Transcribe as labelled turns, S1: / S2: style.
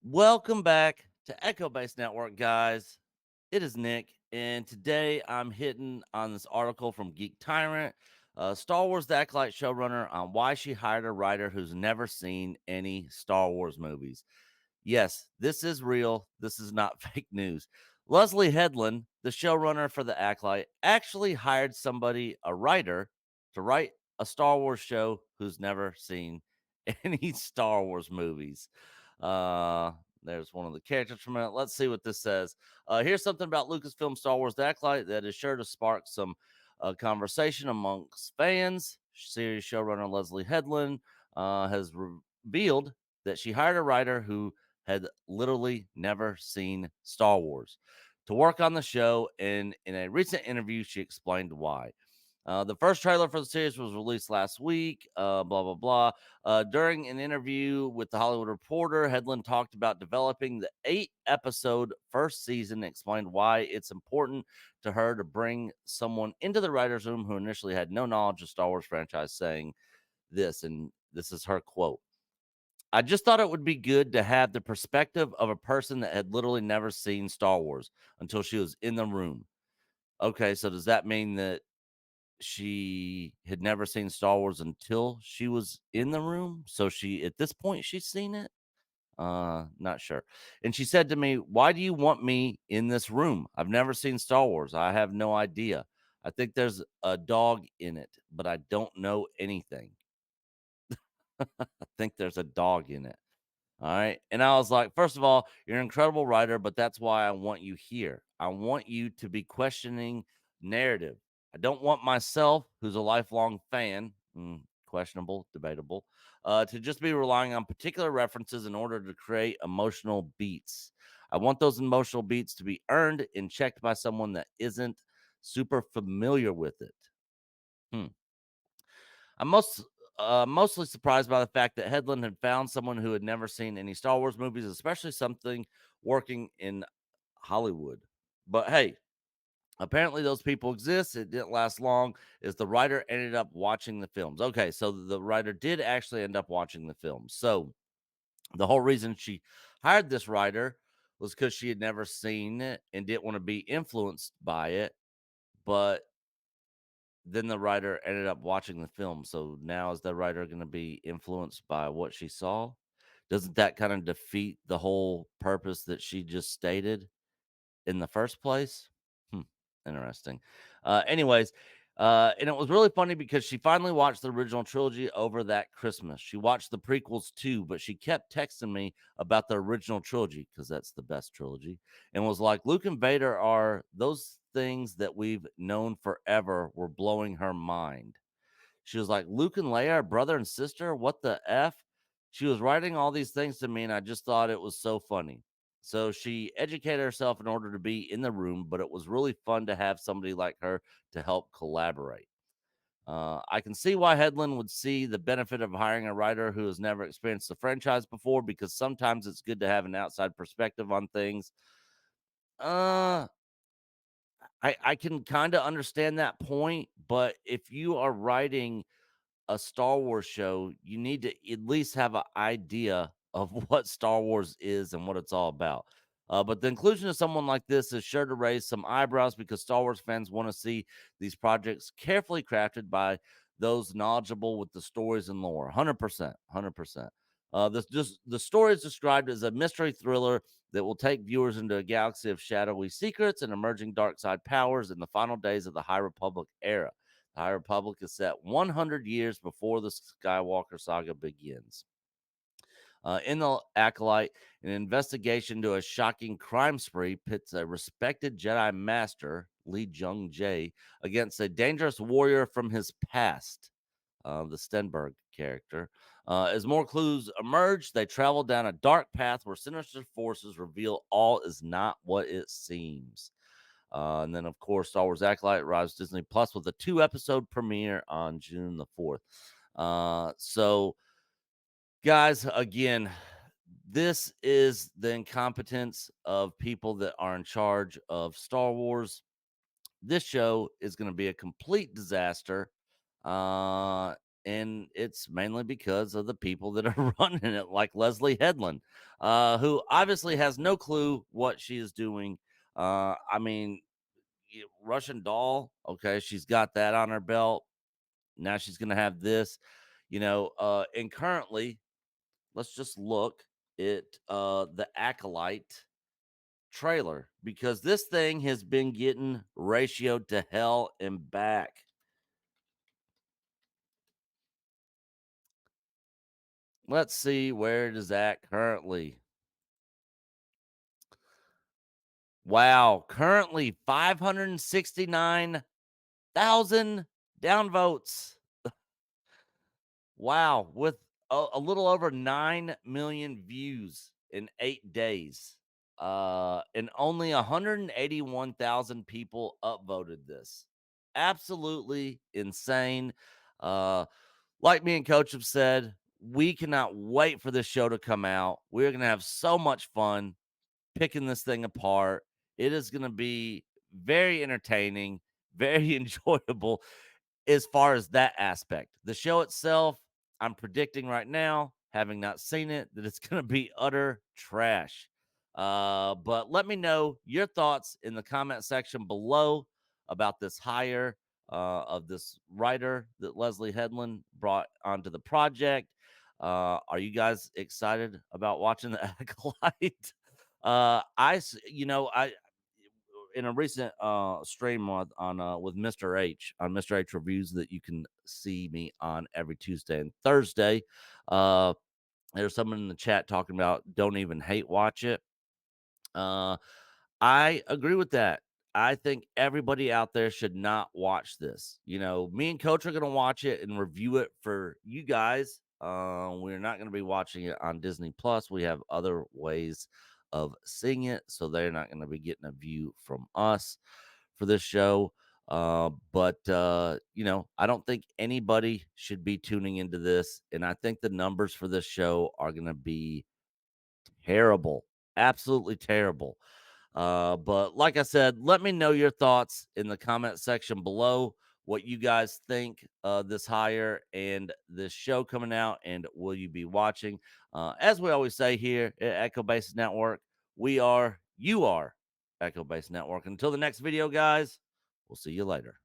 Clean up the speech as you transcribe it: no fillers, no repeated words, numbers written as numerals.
S1: Welcome back to Echo Base Network, guys. It is Nick, and today I'm hitting on this article from Geek Tyrant, Star Wars The Acolyte showrunner, on why she hired a writer who's never seen any Star Wars movies. Yes, this is real. This is not fake news. Leslye Headland, the showrunner for The Acolyte, actually hired somebody, a writer, to write a Star Wars show who's never seen any Star Wars movies. Uh, there's one of the characters from it. Let's see what this says. Here's something about Lucasfilm Star Wars The Acolyte that is sure to spark some conversation amongst fans. Series showrunner Leslye Headland has revealed that she hired a writer who had literally never seen Star Wars to work on the show, and in a recent interview, she explained why. The first trailer for the series was released last week. Blah blah blah. During an interview with the Hollywood Reporter, Headland talked about developing the 8-episode first season. And explained why it's important to her to bring someone into the writers' room who initially had no knowledge of Star Wars franchise. Saying this, and this is her quote: "I just thought it would be good to have the perspective of a person that had literally never seen Star Wars until she was in the room." Okay, so does that mean that she had never seen Star Wars until she was in the room? So she at this point she's seen it? Not sure. And she said to me, "Why do you want me in this room? I've never seen Star Wars. I have no idea. I think there's a dog in it, but I don't know anything." I think there's a dog in it. All right. And I was like, first of all, you're an incredible writer, but that's why I want you here. I want you to be questioning narrative. I don't want myself, who's a lifelong fan, questionable, debatable, to just be relying on particular references in order to create emotional beats. I want those emotional beats to be earned and checked by someone that isn't super familiar with it. Hmm. I'm mostly surprised by the fact that Headland had found someone who had never seen any Star Wars movies, especially something working in Hollywood. But hey, apparently those people exist. It didn't last long, as the writer ended up watching the films. Okay, so the writer did actually end up watching the films. So the whole reason she hired this writer was because she had never seen it and didn't want to be influenced by it. But then the writer ended up watching the film. So now is the writer going to be influenced by what she saw? Doesn't that kind of defeat the whole purpose that she just stated in the first place? Hmm, interesting. Anyways, and it was really funny because she finally watched the original trilogy over that Christmas. She watched the prequels too, but she kept texting me about the original trilogy because that's the best trilogy, and was like, Luke and Vader are those things that we've known forever, were blowing her mind. She was like, Luke and Leia are brother and sister? What the F? She was writing all these things to me, and I just thought it was so funny. So she educated herself in order to be in the room, but it was really fun to have somebody like her to help collaborate. I can see why Headland would see the benefit of hiring a writer who has never experienced the franchise before, because sometimes it's good to have an outside perspective on things. Uh, I can kind of understand that point, but if you are writing a Star Wars show, you need to at least have an idea of what Star Wars is and what it's all about. But the inclusion of someone like this is sure to raise some eyebrows, because Star Wars fans want to see these projects carefully crafted by those knowledgeable with the stories and lore. 100%. 100%. The story is described as a mystery thriller that will take viewers into a galaxy of shadowy secrets and emerging dark side powers in the final days of the High Republic era. The High Republic is set 100 years before the Skywalker saga begins. In the Acolyte, an investigation into a shocking crime spree pits a respected Jedi Master, Lee Jung Jae, against a dangerous warrior from his past, the Stenberg character. As more clues emerge, they travel down a dark path where sinister forces reveal all is not what it seems. And then, of course, Star Wars Acolyte arrives Disney Plus with a 2-episode premiere on June the 4th. So, guys, again, this is the incompetence of people that are in charge of Star Wars. This show is going to be a complete disaster. and it's mainly because of the people that are running it, like Leslye Headland, who obviously has no clue what she is doing. I mean, Russian doll, okay, she's got that on her belt. Now she's gonna have this, and currently, let's just look at the Acolyte trailer, because this thing has been getting ratioed to hell and back. Let's see where it is at currently. Wow, currently 569,000 downvotes. Wow, with a little over 9 million views in 8 days. And only 181,000 people upvoted this. Absolutely insane. Uh, like me and Coach have said, we cannot wait for this show to come out. We're going to have so much fun picking this thing apart. It is going to be very entertaining, very enjoyable as far as that aspect. The show itself, I'm predicting right now, having not seen it, that it's going to be utter trash. But let me know your thoughts in the comment section below about this hire of this writer that Leslye Headland brought onto the project. Are you guys excited about watching the Acolyte? I in a recent stream with Mr. H on Mr. H reviews that you can see me on every Tuesday and Thursday. Uh, there's someone in the chat talking about don't even hate watch it. Uh, I agree with that. I think everybody out there should not watch this. Me and Coach are going to watch it and review it for you guys. We're not going to be watching it on Disney Plus. We have other ways of seeing it, so they're not going to be getting a view from us for this show. But I don't think anybody should be tuning into this, and I think the numbers for this show are going to be terrible, absolutely terrible. But like I said, let me know your thoughts in the comment section below. What you guys think this hire and this show coming out, and will you be watching? As we always say here at Echo Base Network, you are Echo Base Network. Until the next video, guys, we'll see you later.